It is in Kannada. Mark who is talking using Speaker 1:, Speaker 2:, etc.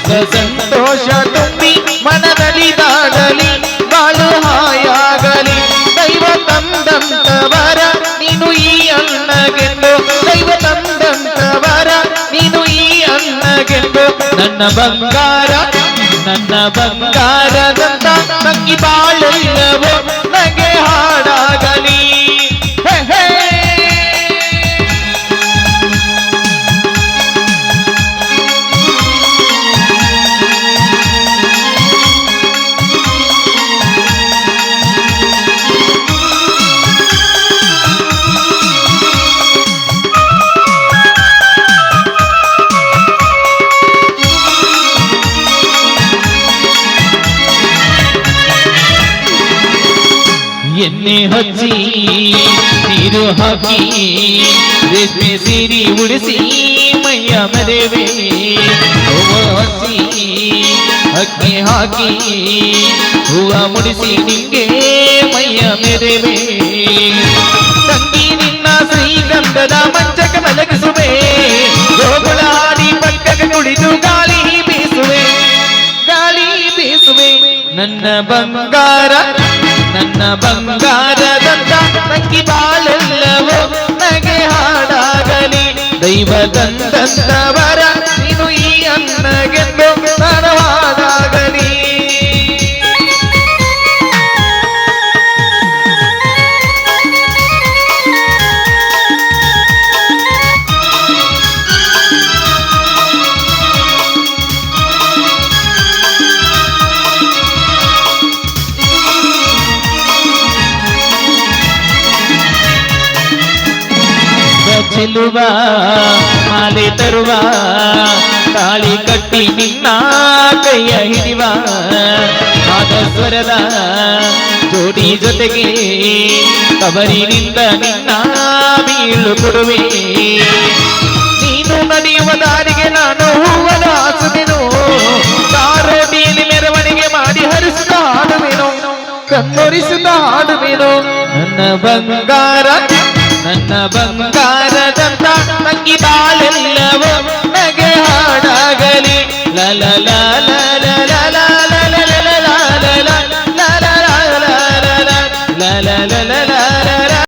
Speaker 1: ಸುಖ ಸಂತೋಷ ತುಂಬಿ ಮನದಲ್ಲಿ ದಾಡಲಿ ಬಾಳು ಹಾಯಾಗಲಿ ದೈವ ತಂದಂತವರ ನೀನು ಈ ಅನ್ನಗೆಂದು ದೈವ ತಂದಂತವರ ನೀನು ಈ ಅನ್ನಗೆಂದು ನನ್ನ ಬಂಗಾರದಂತ ತಂಗಿ ಬಾಳೆಲ್ಲವೋ ನಗೆ ಹಾಡಾಗಲಿ ಎಣ್ಣೆ ಹಚ್ಚಿ ನೀರು ಹಾಕಿ ರೇಷ್ಮೆ ಸೀರೆ ಉಡಿಸಿ ಮೈಯ ಮರೆವೆ ಹಚ್ಚಿ ಅಕ್ಕಿ ಹಾಕಿ ಹೂವ ಮುಡಿಸಿ ನಿಂಗೆ ಮೈಯ ಮೆರೆವೆ ತಂಗಿ ನಿನ್ನ ಶ್ರೀಗಂಧದ ಮಂಚಕ ಮಲಗಿಸುವೆ ಜೋಗುಳ ಹಾಡಿ ಪಕ್ಕಕ್ಕೆ ಕುಳಿತು ಗಾಳಿ ಬೀಸುವೆ ನನ್ನ ಬಂಗಾರದಂತ ತಂಗಿ ಬಾಳೆಲ್ಲವೋ ನಗೆ ಹಾಡಾಗಲಿ ದೈವ ತಂದಂತವರ ನೀನು ಈ ಅನ್ನಗೆಂದು ತರವಾದಾಗಲಿ ಚೆಲುವ ಮಾಲೆ ತರುವ ತಾಳಿ ಕಟ್ಟಿ ನಿನ್ನ ಕೈಯ ಹಿಡಿವ ಆದ ಸ್ವರದ ಜೋಡಿ ಜೊತೆಗೆ ಕಬರಿನಿಂದ ನಿನ್ನ ಬೀಳು ಕೊಡುವೆ ನೀನು ನಡೆಯುವ ದಾರಿಗೆ ನಾನು ಹೂವನ ಹಾಸುವೆನು ದಾರೋಟಿಯಲ್ಲಿ ಮೆರವಣಿಗೆ ಮಾಡಿ ಹರಿಸುತ್ತಾ ಹಾಡುವೆನು ಕಣ್ಣೊರಿಸುತ್ತಾ ಹಾಡುವೆನು ನನ್ನ ಬಂಗಾರದಂತ ತಂಗಿ ಬಾಳೆಲ್ಲವೋ ನಗೆ ಹಾಡಾಗಲಿ ಲಲ